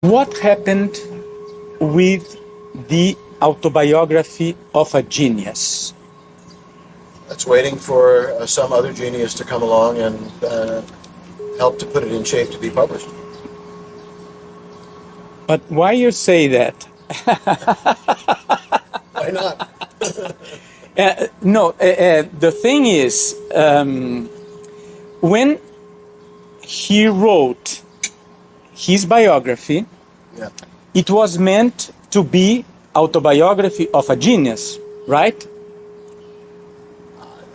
What happened with the autobiography of a genius? It's waiting for some other genius to come along and help to put it in shape to be published. But why you say that? Why not? The thing is, when he wrote his biography, it was meant to be autobiography of a genius, right?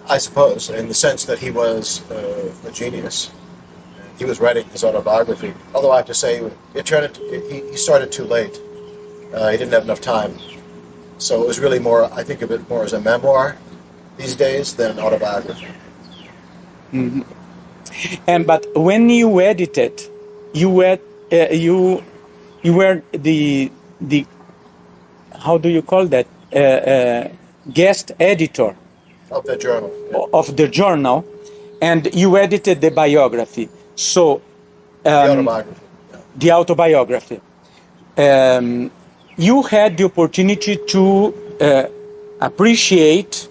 I suppose, in the sense that he was a genius. He was writing his autobiography. Although I have to say, he started too late. He didn't have enough time. So it was really more, I think of it more as a memoir these days than an autobiography. Mm-hmm. But when you edited, you were the how do you call that, guest editor of the journal. Yeah. Of the journal, and you edited the biography. So the autobiography. Yeah. The autobiography. You had the opportunity to appreciate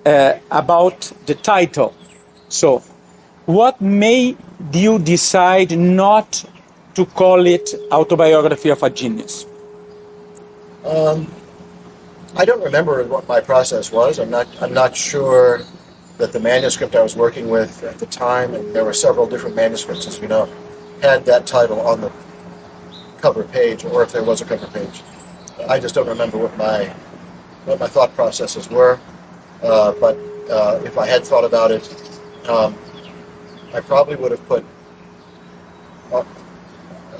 about the title. So, what made you decide not to call it Autobiography of a Genius? I don't remember what my process was. I'm not sure that the manuscript I was working with at the time, and there were several different manuscripts, as you know, had that title on the cover page, or if there was a cover page. I just don't remember what my thought processes were. But if I had thought about it, I probably would have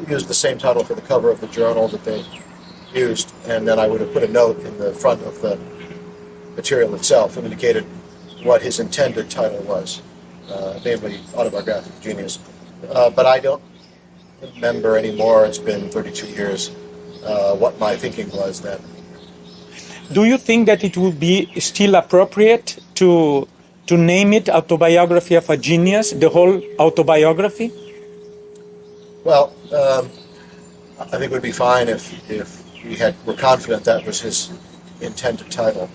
used the same title for the cover of the journal that they used, and then I would have put a note in the front of the material itself that indicated what his intended title was, namely Autobiography of a Genius. But I don't remember anymore. It's been 32 years. What my thinking was then. Do you think that it would be still appropriate to name it Autobiography of a Genius, the whole autobiography? Well, I think it would be fine if were confident that was his intended title.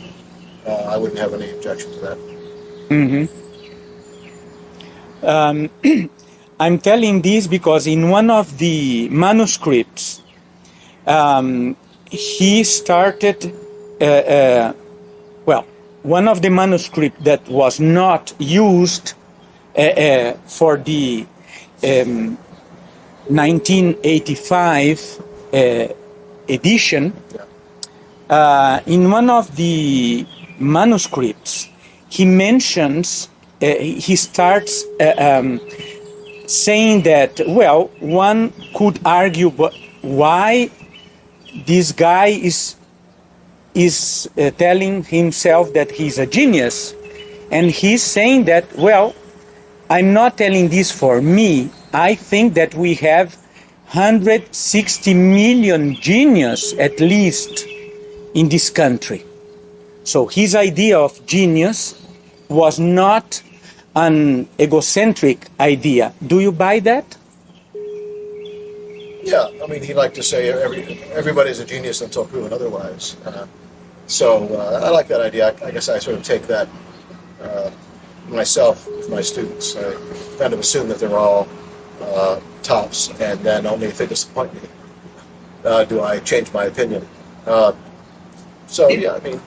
I wouldn't have any objection to that. Mm-hmm. I'm telling this because in one of the manuscripts, he started, one of the manuscripts that was not used for the 1985 edition, in one of the manuscripts, he mentions, he starts saying that, well, one could argue, but why this guy is telling himself that he's a genius, and he's saying that, well, I'm not telling this for me. I think that we have 160 million genius at least in this country. So his idea of genius was not an egocentric idea. Do you buy that? Yeah, I mean, he liked to say everybody's a genius until proven otherwise. So I like that idea. I guess I sort of take that myself with my students. I kind of assume that they're all tops, and then only if they disappoint me do I change my opinion. So yeah, I mean,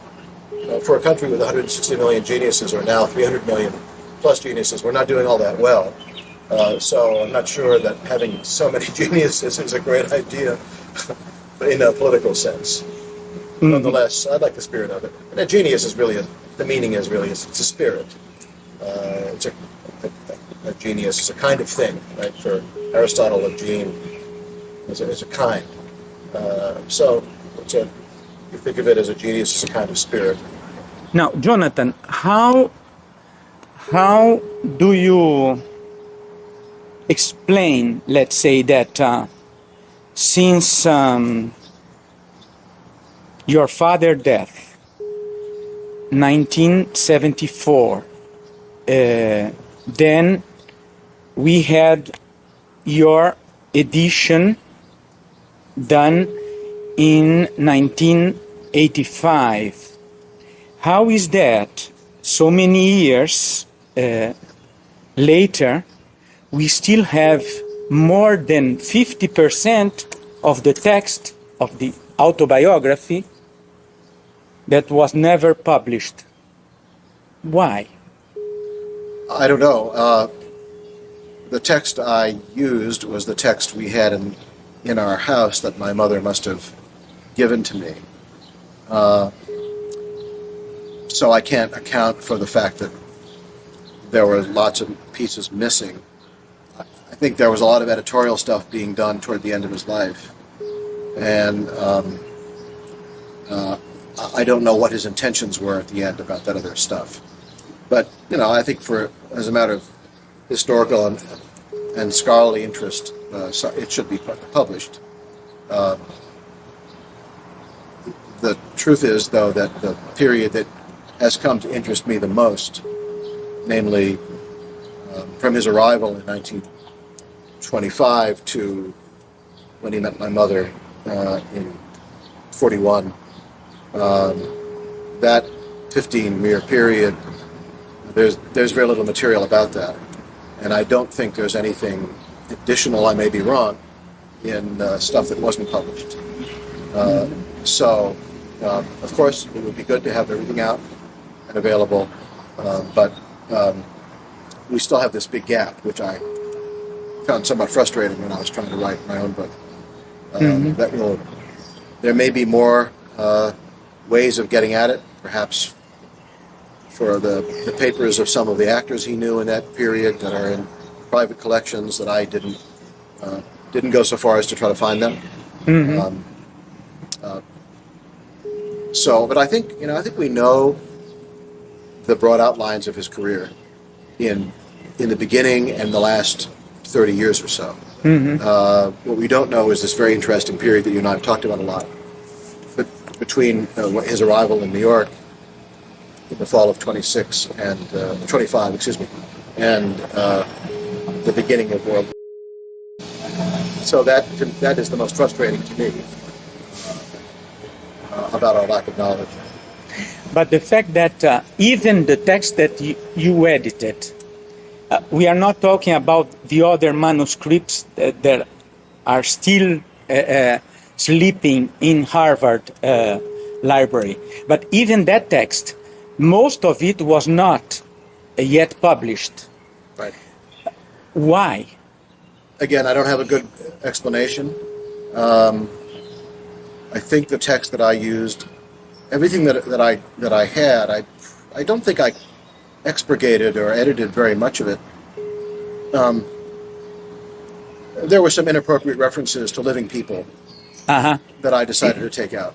for a country with 160 million geniuses, or now 300 million plus geniuses, we're not doing all that well. So I'm not sure that having so many geniuses is a great idea in a political sense. Mm-hmm. Nonetheless, I like the spirit of it. And a genius is really, the meaning is really, it's a spirit. It's a genius is a kind of thing, right? For Aristotle, a gene is a kind. So you think of it as a genius as a kind of spirit. Now, Jonathan, how do you explain, let's say, that since your father's death, 1974, then we had your edition done in 1985. How is that so many years later we still have more than 50% of the text of the autobiography that was never published? Why? I don't know. The text I used was the text we had in our house that my mother must have given to me. So I can't account for the fact that there were lots of pieces missing. I think there was a lot of editorial stuff being done toward the end of his life. And I don't know what his intentions were at the end about that other stuff. But, I think as a matter of historical and scholarly interest, it should be published. The truth is, though, that the period that has come to interest me the most, namely from his arrival in 1925 to when he met my mother in 41, that 15-year period, there's very little material about that. And I don't think there's anything additional, I may be wrong, in stuff that wasn't published. So, of course, it would be good to have everything out and available, but we still have this big gap, which I found somewhat frustrating when I was trying to write my own book. There may be more ways of getting at it, perhaps for the papers of some of the actors he knew in that period that are in private collections that I didn't go so far as to try to find them. But I think we know the broad outlines of his career in the beginning and the last 30 years or so. What we don't know is this very interesting period that you and I have talked about a lot, but between his arrival in New York in the fall of 25, and the beginning of World War. So that is the most frustrating to me about our lack of knowledge. But the fact that even the text that you edited, we are not talking about the other manuscripts that are still sleeping in Harvard library, but even that text, most of it was not yet published. Right. Why? Again, I don't have a good explanation. I think the text that I used, everything that I had, I don't think I expurgated or edited very much of it. There were some inappropriate references to living people that I decided to take out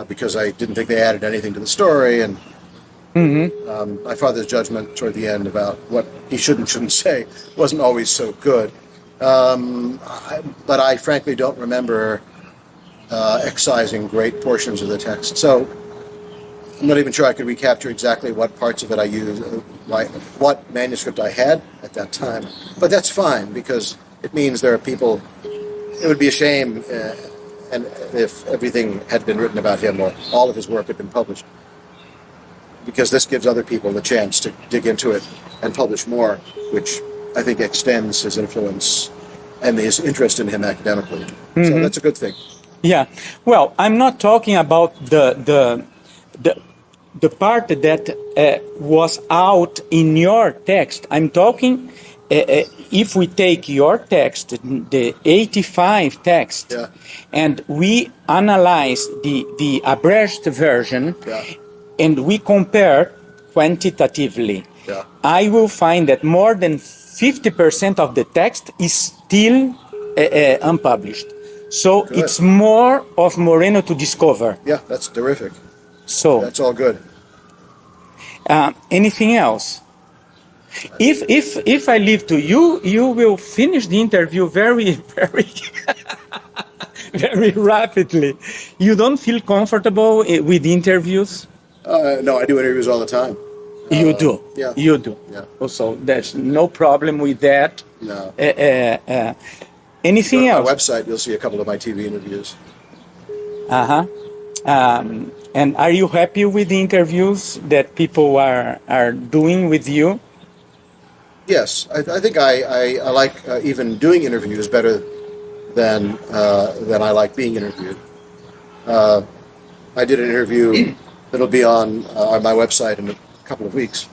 because I didn't think they added anything to the story, and my father's judgment toward the end about what he shouldn't say wasn't always so good. But I frankly don't remember excising great portions of the text. So I'm not even sure I could recapture exactly what parts of it I used, what manuscript I had at that time. But that's fine, because it means there are people. It would be a shame and if everything had been written about him or all of his work had been published, because this gives other people the chance to dig into it and publish more, which I think extends his influence and his interest in him academically. So that's a good thing. Yeah. Well, I'm not talking about the part that was out in your text. I'm talking if we take your text, the 85 text, and we analyze the abridged version, and we compare quantitatively, I will find that more than 50% of the text is still unpublished. So good. It's more of Moreno to discover. Yeah, that's terrific. So that's all good. Anything else? If I leave to you, you will finish the interview very very rapidly. You don't feel comfortable with interviews? No, I do interviews all the time. You do? Yeah. You do? Yeah. So there's no problem with that? No. Anything On else? my website, you'll see a couple of my TV interviews. Uh-huh. And are you happy with the interviews that people are doing with you? Yes, I think I like even doing interviews better than I like being interviewed. I did an interview that'll be on my website in a couple of weeks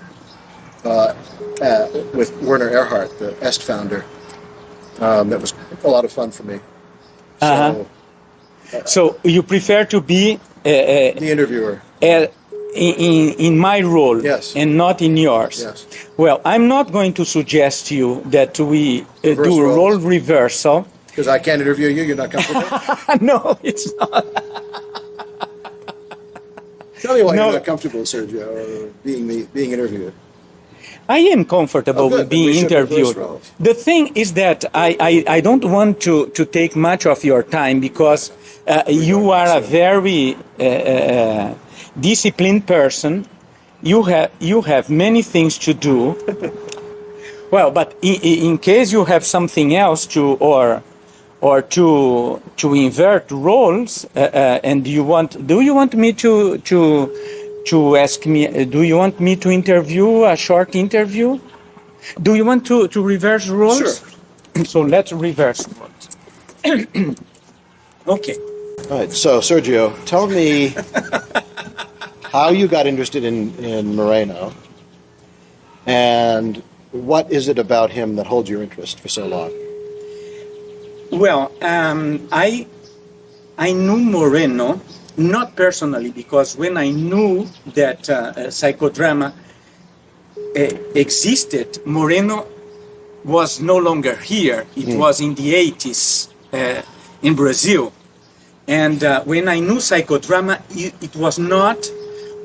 with Werner Erhard, the Est founder. That was a lot of fun for me. Uh-huh. So you prefer to be The interviewer. in my role, Yes. and not in yours. Yes. Well, I'm not going to suggest you that we Reverse do a roles. role reversal. Because I can't interview you, you're not comfortable? No, it's not. Tell me why No. you're not comfortable, Sergio, being interviewed. I am comfortable Oh, good. with being We should reverse interviewed. roles. The thing is that I don't want to take much of your time because you are a very disciplined person. You have many things to do. Well, but in case you have something else to or to invert roles, and do you want me to ask me? Do you want me to interview a short interview? Do you want to reverse roles? Sure. So let's reverse roles. Okay. All right, so Sergio, tell me how you got interested in Moreno, and what is it about him that holds your interest for so long? Well, I knew Moreno, not personally, because when I knew that psychodrama existed, Moreno was no longer here. It was in the 80s in Brazil. And when I knew psychodrama, it was not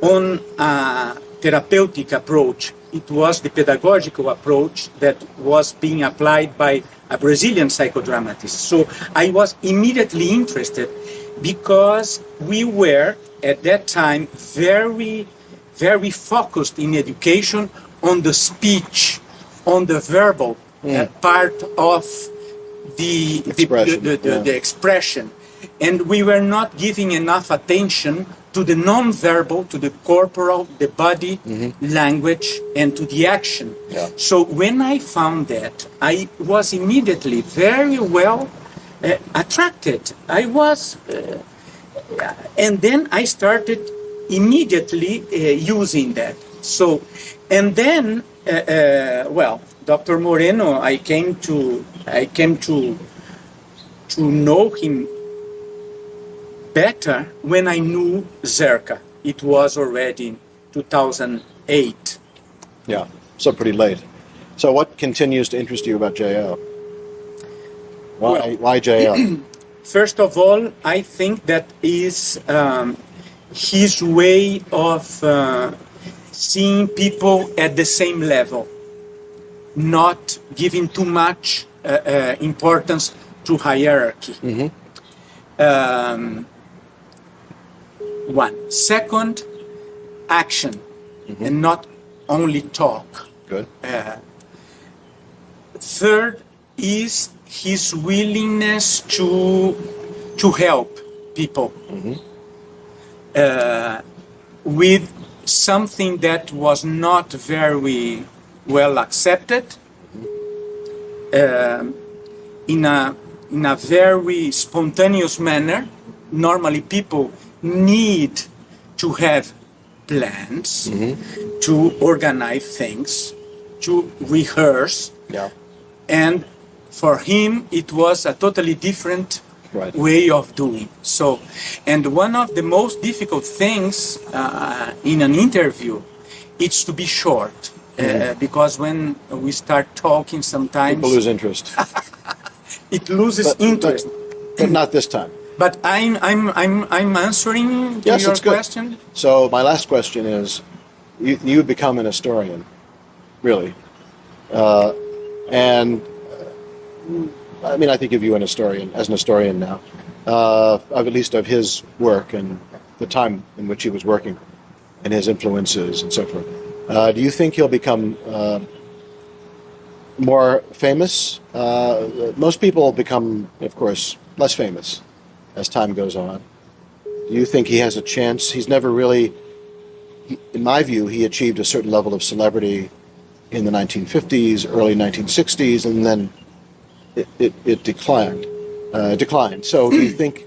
on a therapeutic approach. It was the pedagogical approach that was being applied by a Brazilian psychodramatist. So I was immediately interested because we were at that time very, very focused in education on the speech, on the verbal part of the expression. And we were not giving enough attention to the non-verbal, to the corporal, the body language, and to the action. Yeah. So when I found that, I was immediately very well attracted. I was, and then I started immediately using that. So, and then, well, Dr. Moreno, I came to know him better when I knew Zerka. It was already in 2008. Yeah, so pretty late. So what continues to interest you about JL? Why JL? First of all, I think that is his way of seeing people at the same level, not giving too much importance to hierarchy. One. Second, action, and not only talk. Good. Third is his willingness to help people with something that was not very well accepted, in a very spontaneous manner. Normally people need to have plans, to organize things, to rehearse. Yeah. And for him, it was a totally different way of doing. So, and one of the most difficult things in an interview is to be short. Because when we start talking, sometimes people lose interest. It lose interest. But not this time. But I'm answering to Yes, your it's good. question. So my last question is, you become an historian, really, and I mean I think of you an historian now, of at least of his work and the time in which he was working, and his influences and so forth. Do you think he'll become more famous. Most people become, of course, less famous as time goes on. Do you think he has a chance? He's never really, in my view, he achieved a certain level of celebrity in the 1950s, early 1960s, and then it declined. So do you think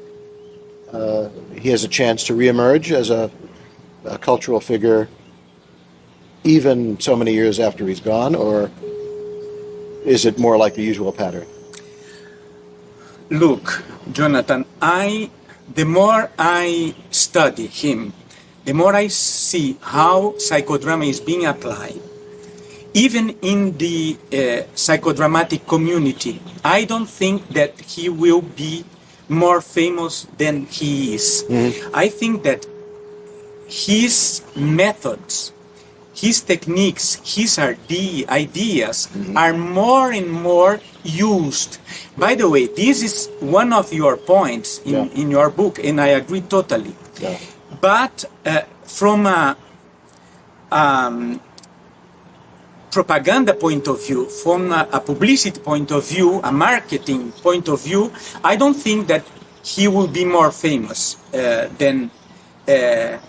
he has a chance to reemerge as a cultural figure even so many years after he's gone, or is it more like the usual pattern? Look, Jonathan, the more I study him, the more I see how psychodrama is being applied. Even in the psychodramatic community, I don't think that he will be more famous than he is. Mm-hmm. I think that his methods, his techniques, his ideas mm-hmm. are more and more used. By the way, this is one of your points in your book, and I agree totally. Yeah. But from a propaganda point of view, from a publicity point of view, a marketing point of view, I don't think that he will be more famous than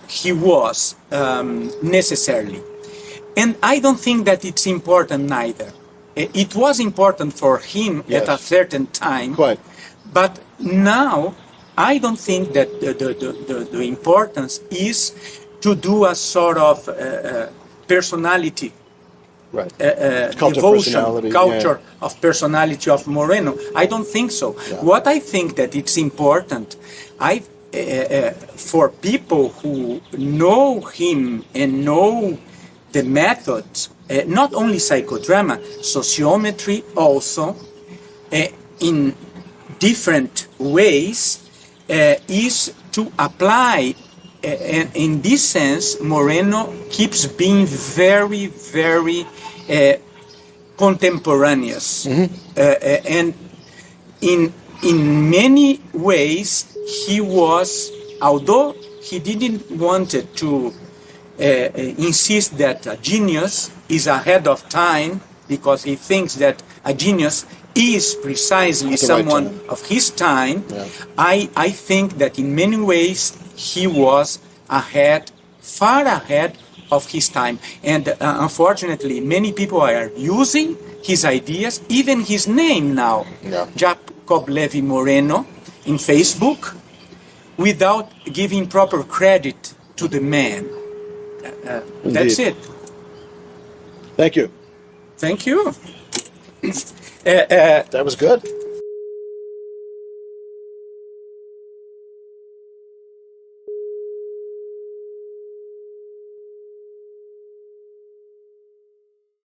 he was necessarily. And I don't think that it's important neither. It was important for him at a certain time, quite. But now I don't think that the importance is to do a sort of personality, right. Devotion, culture of personality of Moreno. I don't think so. Yeah. What I think that it's important, for people who know him and know the methods, not only psychodrama, sociometry also, in different ways, is to apply. And in this sense, Moreno keeps being very, very contemporaneous. Mm-hmm. And in many ways, he was, although he didn't want to insist that a genius is ahead of time, because he thinks that a genius is precisely someone of his time. Yeah. I think that in many ways he was far ahead of his time. And unfortunately, many people are using his ideas, even his name now, Jacob Levi Moreno, in Facebook, without giving proper credit to the man. That's it. Thank you. Thank you. That was good.